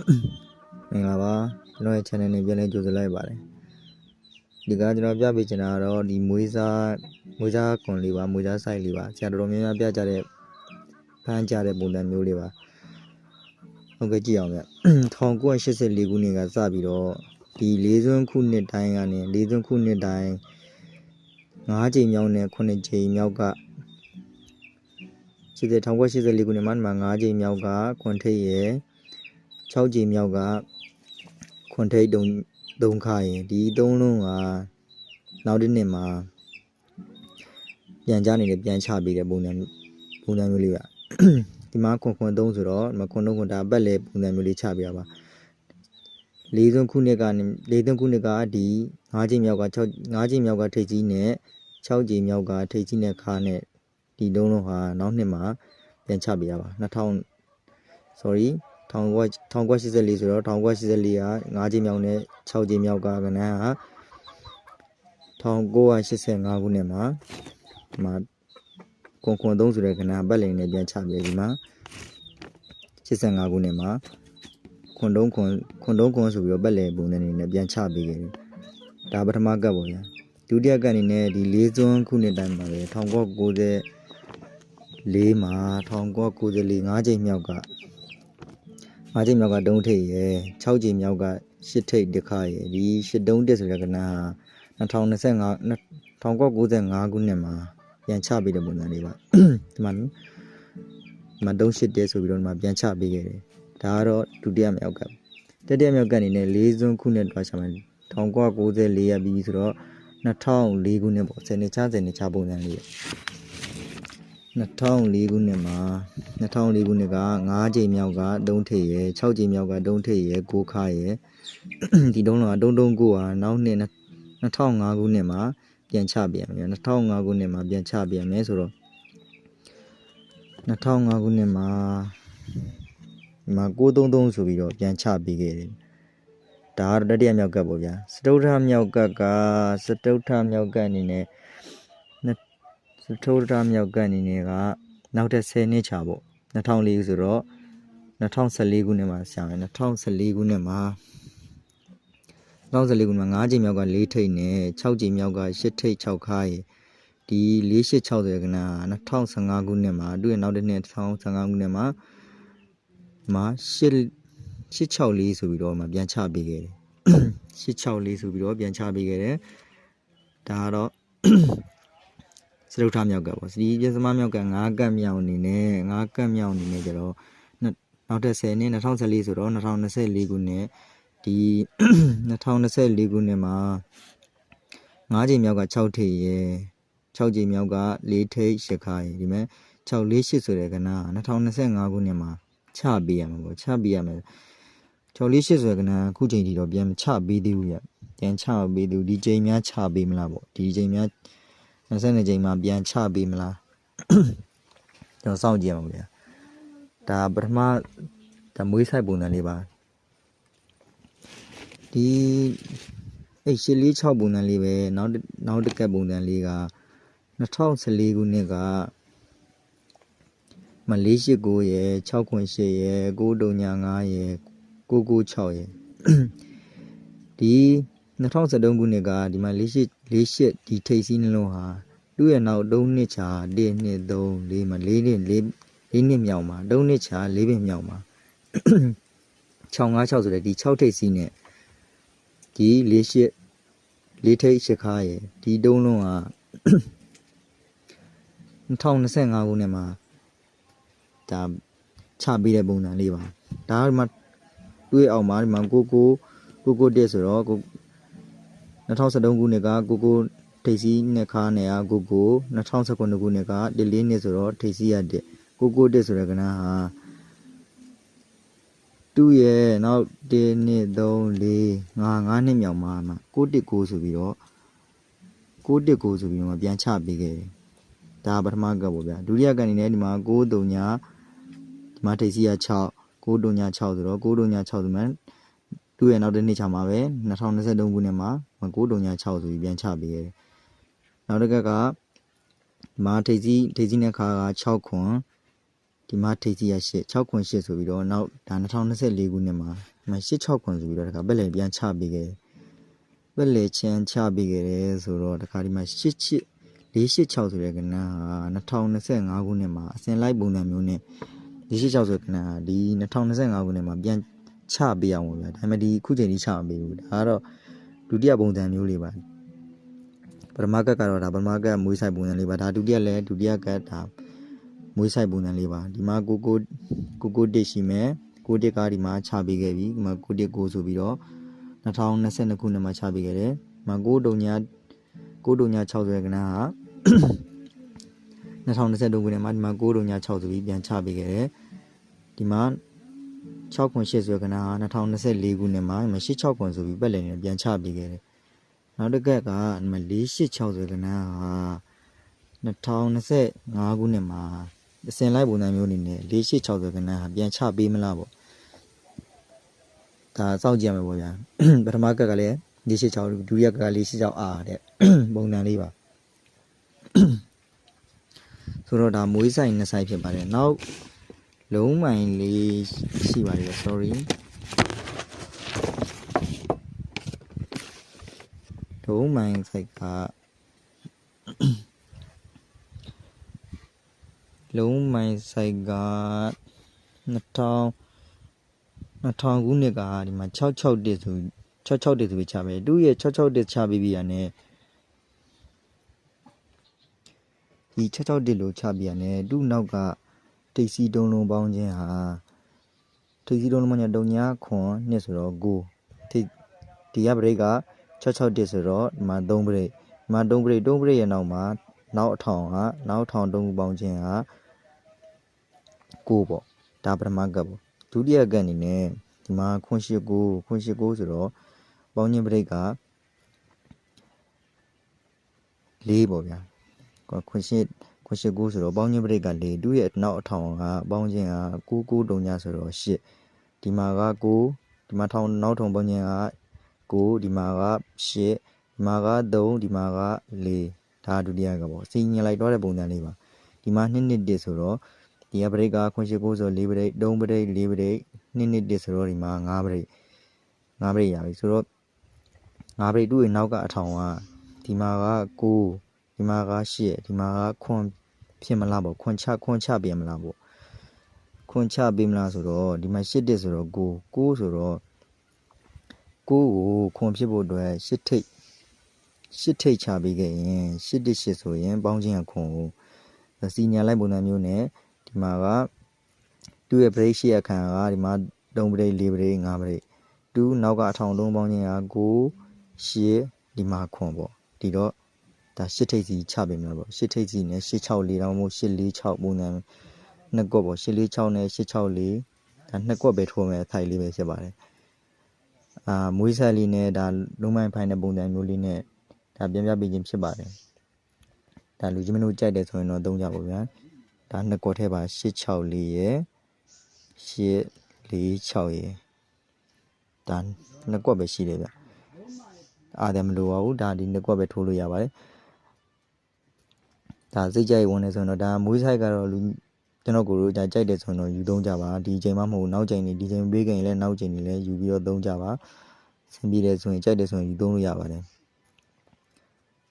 မင်္ဂလာပါကျွန်တော်ရဲ့ channel နဲ့ပြန်လည်ကြိုဆိုလိုက်ပါတယ်ဒီကကျွန်တော်ပြပေးချင်တာကတော့ဒီမွေးစားကွန်လေးပါမွေးစား site လေးပါဆရာတော်များများပြကြတဲ့ဖမ်းကြတဲ့ပုံစံမျိုးလေးပါဟုတ်ကဲ့ကြည့်အောင်ဗျ1984ခုနှစ်ကစပြီးတော့ဒီ၄စွန်းခုနှစ်တိုင်းကနေ၄စွန်းခုနှစ်တိုင်း9ချိန်မြောက်နဲ့9ချိန်မြောက်က1984ခုနှစ်မှာ9ချိန်မြောက်ကခွန်ထိပ်ရဲ့6ချိန်မြောက်ကခွန်ထိပ်3ခါရင်ဒီ3လုံးကနောက်တစ်နှစ်မှာပြန်ကြနေတယ်ပြန်ချပေးတဲ့ပုံစံမျိုးလေးပါဒီမှာခွန်3ဆိုတော့ဒီမှာခွန်3ဒါအပတ်လေပုံစံမျိုးလေးချပေးရပါ၄စွန်းခုနှစ်ကနေ၄စွန်းခုနှစ်ကဒီ9ချိန်မြောက်က9ချိန်မြောက်ကထိပ်ကြီးနဲ့6ချိန်မြောက်ကထိပ်ကြီးနဲ့ခါနဲ့ဒီ3လုံးဟာနောက်နှစ်မှာပြန်ချပေးရပါ1984ဆိုတော့1984က9ချိန်မြောက်နဲ့6ချိန်မြောက်ကကဏ္ဍဟာ1985ခုနှစ်မှာဒီမှာခွန်3ဆိုတဲ့ကဏ္ဍပတ်လည်နဲ့ပြန်ချပေးဒီမှာ85ခုနှစ်မှာခွန်3ဆိုပြီးတော့ပတ်လည်ပုံစံနေနဲ့ပြန်ချပေးခဲ့တယ်ဒါပထမကပ်ပေါ့ဗျာဒုတိယကပ်အနေနဲ့ဒီ၄စွန်းခုနှစ်တိုင်းမှာပဲ1994မှာ1994 5ချိန်မြောက်က5ချိန်မြောက်က3ထိပ်ရယ်6ချိန်မြောက်က8ထိပ်တစ်ခါရယ်ဒီ8တုံးတက်ဆိုတဲ့ကဏ္ဍဟာ1995ခုနှစ်မှာပြန်ချပေးတဲ့ပုံစံလေးပါဒီမှာ38တက်ဆိုပြီးတော့ဒီမှာပြန်ချပေးခဲ့တယ်ဒါကတော့ဒုတိယမြောက်ကတတိယမြောက်ကအနေနဲ့၄စွန်းခုနှစ်တွားချမယ်1994ရပြီးဆိုတော့2004ခုနှစ်ပေါ့10နှစ်ချပုံစံလေး2004ခုနှစ်မှာ2004ခုနှစ်က9ချိန်မြောက်က3ထိပ်ရယ်6ချိန်မြောက်က3ထိပ်ရယ်9ခါရယ်ဒီတုံးလုံးက339ဟာနောက်နှစ်2005ခုနှစ်မှာပြန်ချပြန်မယ်2005ခုနှစ်မှာပြန်ချပြန်မယ်ဆိုတော့2005ခုနှစ်မှာ933ဆိုပြီးတော့ပြန်ချပေးခဲ့တယ်ဒါကတော့တတိယမြောက်ကပ်ပေါ့ဗျာစတုထမြောက်ကပ်အနေနဲ့ကနောက်ထပ်10နှစ်ချပေါ့2004ဆိုတော့2014ခုနှစ်မှာဆရာမယ်2014ခုနှစ်မှာ9ချိန်မြောက်က4ထိပ်နဲ့6ချိန်မြောက်က8ထိပ်6ခါရယ်ဒီ486ဆိုတဲ့ကဏ္ဍ2015ခုနှစ်မှာသူ့ရဲ့နောက်တစ်နှစ်2015ခုနှစ်မှာ864ဆိုပြီးတော့မှပြန်ချပေးခဲ့တယ်864ဆိုပြီးတော့ပြန်ချပေးခဲ့တယ်ဒါကတော့စတုထမြောက်ကပေါ့ဒီပြစမမြောက်က9ကပ်မြောက်အနေနဲ့ကျတော့နောက်ထပ်10နှစ်2014ဆိုတော့2024ခုနှစ်ဒီ2024ခုနှစ်မှာ9ချိန်မြောက်က6ထိပ်ရယ်6ချိန်မြောက်က4ထိပ်8ခါရယ်ဒီမဲ့648ဆိုတဲ့ကဏ္ဍ2025ခုနှစ်မှာချပေးရမှာပေါ့ချပေးရမယ်648ဆိုတဲ့ကဏ္ဍခုချိန်ထိတော့ပြန်ချပေးသေးဘူးရပြန်ချပေးသေးဘူးဒီချိန်များချပေးမလားပေါ့ဒီချိန်များ20ချိန်မှာပြန်ချပေးမလားကျွန်တော်စောင့်ကြည့်ရမှာဗျာဒါပထမဒါမွေးဆိုင်ပုံစံလေးပါဒီ846ပုံစံလေးပဲနောက်တစ်ကပ်ပုံစံလေးက2014ခုနှစ်က489ရယ်698ရယ်935ရယ်996ရယ်ဒီ2013ခုနှစ်ကဒီမှာ48ဒီထိပ်စီးနှလုံးဟာသူ့ရဲ့နောက်3နှစ်ချာ1 2 3 4မှာ4နှစ်မြောက်မှာ3နှစ်ချာ4ပင်မြောက်မှာ656ဆိုတဲ့ဒီ6ထိပ်စီးနဲ့ဒီ4ထိပ်8ခါရယ်ဒီ3လုံးက2025ခုနှစ်မှာဒါချပေးတဲ့ပုံစံလေးပါဒါကမှတွေးအောင်ပါဒီမှာကိုတက်ဆိုတော့2013ခုနှစ်ကကိုထိပ်စီးနဲ့ခါနဲ့ကို2019ခုနှစ်က4နှစ်ဆိုတော့ထိပ်စီးရတဲ့ကိုတက်ဆိုတဲ့ကဏ္ဍဟာသူ့ရဲ့နောက်1 2 3 4 5နှစ်မြောက်မှာ919ဆိုပြီးတော့ပြန်ချပေးခဲ့တယ်ဒါပထမကပ်ပေါ့ဗျာဒုတိယကပ်အနေနဲ့ဒီမှာ939ဒီမှာထိပ်စီးရ6 939ဆိုတော့939ဆိုမှသူ့ရဲ့နောက်တစ်နှစ်ချမှာပဲ2023ခုနှစ်မှာ936ဆိုပြီးပြန်ချပေးခဲ့တယ်နောက်တစ်ကပ်ကဒီမှာထိပ်စီးနဲ့ခါက6ခွန် ဒီမှာထိပ်စီရ6ခွန်8ဆိုပြီးတော့နောက်ဒါ2024ခုနှစ်မှာ86ခွန်ဆိုပြီးတော့တခါပက်လေပြန်ချပေးခဲ့ပက်လေချမ်းချပေးခဲ့တယ်ဆိုတော့တခါဒီမှာ486ဆိုတဲ့ကဏ္ဍဟာ2025ခုနှစ်မှာအစဉ်လိုက်ပုံစံမျိုးနဲ့486ဆိုတဲ့ကဏ္ဍဟာဒီ2025ခုနှစ်မှာပြန်ချပေးအောင်ဗျာဒါပေမဲ့ဒီခုချိန်ကြီးချမပေးဘူးဒါကတော့ဒုတိယပုံစံမျိုးလေးပါပထမကတ်ကတော့ဒါပထမကတ်မွေးဆိုင်ပုံစံလေးပါဒါဒုတိယလည်းဒုတိယကတ်ဒါမွေးဆိုင်ပုံစံလေးပါဒီမှာကိုတစ်ရှိမယ်ကိုတစ်ကဒီမှာချပေးခဲ့ပြီဒီမှာကိုတစ်ကိုဆိုပြီးတော့2022ခုနှစ်မှာချပေးခဲ့တယ်ဒီမှာ6ဆိုတဲ့ကဏ္ဍဟာ2023ခုနှစ်မှာဒီမှာ6ဆိုပြီးပြန်ချပေးခဲ့တယ်ဒီမှာ6ခွန်8ဆိုတဲ့ကဏ္ဍဟာ2024ခုနှစ်မှာဒီမှာ86ခွန်ဆိုပြီးပတ်လည်နေပြန်ချပေးခဲ့တယ်နောက်တစ်ကက်ကဒီမှာ486ဆိုတဲ့ကဏ္ဍဟာ2025ခုနှစ်မှာအစဉ်လိုက်ပုံစံမျိုးအနေနဲ့486ဆိုတဲ့ကဏ္ဍဟာပြန်ချပေးမလားပေါ့ဒါစောင့်ကြည့်ရမယ်ပေါ့ဗျာပထမကက်ကလည်း486ဒုတိယကက်က486Rတဲ့ပုံစံလေးပါဆိုတော့ဒါမွေးဆိုင်2ဆိုင်ဖြစ်ပါတယ်နောက်လုံးမိုင်လေးရှိပါသေးတယ် sorry လုံးမိုင်ဆိုင်ကလုံးမိုင်ဆိုင်က2000ခုနှစ်ကဒီမှာ661ဆိုပြီးချပေးသူ့ရဲ့661ချပေးပြီးရတယ်ဒီ661လို့ချပေးရတယ်သူ့နောက်ကထိပ်စီးတုံးလုံးပေါင်းခြင်းဟာထိပ်စီးတုံးလုံးပေါင်းခြင်းတုံညာခွန်နှစ်ဆိုတော့9ထိဒီကဘရိတ်က661ဆိုတော့ဒီမှာ3ဘရိတ်ဒီမှာ3ဘရိတ်ရဲ့နောက်မှာနောက်အထောင်တုံးခုပေါင်းခြင်းဟာ9ပေါ့ဒါပထမကပ်ပေါ့ဒုတိယကပ်အနေနဲ့ဒီမှာခွန်89ဆိုတော့ပေါင်းခြင်းဘရိတ်က4ပေါ့ဗျာခွန်89ဆိုတော့ပေါင်းခြင်းပရိတ်က4သူ့ရဲ့နောက်အထောင်ကပေါင်းခြင်းက99တုံညာဆိုတော့8ဒီမှာက9ဒီမှာထောင်နောက်ထောင်ပေါင်းခြင်းက9ဒီမှာက8ဒီမှာက3ဒီမှာက4ဒါဒုတိယကပေါ့စီညင်လိုက်တော့တဲ့ပုံစံလေးပါဒီမှာ2ဆိုတော့ဒီကပရိတ်ကခွန်89ဆို4ပရိတ်3ပရိတ်4ပရိတ်2ဆိုတော့ဒီမှာ5ပရိတ်ရပြီဆိုတော့5ပရိတ်သူ့ရဲ့နောက်ကအထောင်ကဒီမှာက9ဒီမှာက8ဒီမှာကခွန်ဖြစ်မလားပေါ့ခွန်ချပေးမလားပေါ့ခွန်ချပေးမလားဆိုတော့ဒီမှာ8ဆိုတော့9ဆိုတော့9ကိုခွန်ဖြစ်ဖို့အတွက်8ထိပ်ချပေးခဲ့ရင်8ဆိုရင်ပေါင်းခြင်းခွန်ကိုစီညာလိုက်ပုံစံမျိုးနဲ့ဒီမှာကသူ့ရဲ့ break ရှိအခါကဒီမှာ3 break 4 break 5 break သူနောက်ကအထောင်လုံးပေါင်းခြင်းက9 8ဒီမှာခွန်ပေါ့ဒီတော့ဒါ8ထိပ်စီချပေးမလားပေါ့8ထိပ်စီနဲ့864တောင်မို့846ပုံစံနှစ်ကွက်ပေါ့846နဲ့864ဒါနှစ်ကွက်ပဲထိုးမယ်အထိုက်လေးပဲဖြစ်ပါတယ်မွေးဆက်လေးနဲ့ဒါလုံးမိုင်းဖိုင်တဲ့ပုံစံမျိုးလေးနဲ့ဒါပြန်ပြပေးခြင်းဖြစ်ပါတယ်ဒါလူကြီးမင်းတို့ကြိုက်တယ်ဆိုရင်တော့သုံးကြပါဗျာဒါနှစ်ကွက်ထဲပါ864ရယ်846ရယ်ဒါနှစ်ကွက်ပဲရှိတယ်ဗျအားတယ်မလိုပါဘူးဒါဒီနှစ်ကွက်ပဲထိုးလို့ရပါတယ်ဒါစိတ်ကြိုက်ဝင်နေဆိုရင်တော့ဒါမွေးဆိုင်ကတော့လူကျွန်တော်ကိုယ်တို့ဒါကြိုက်တယ်ဆိုရင်တော့ယူသုံးကြပါဒီချိန်မှမဟုတ်နောက်ချိန်နေဒီချိန်ပေးခင်လည်းနောက်ချိန်နေလည်းယူပြီးတော့သုံးကြပါဆင်ပြေတယ်ဆိုရင်ကြိုက်တယ်ဆိုရင်ယူသုံးလို့ရပါတယ်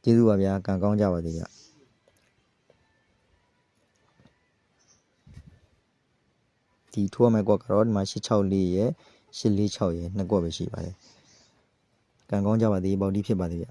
ကျေးဇူးပါဗျာကံကောင်းကြပါစေဗျဒီထိုးရမယ့်ကွက်ကတော့ဒီမှာ864ရယ်846ရယ်နှစ်ကွက်ပဲရှိပါတယ်ကံကောင်းကြပါသေးပေါက်ဒီဖြစ်ပါသေးဗျ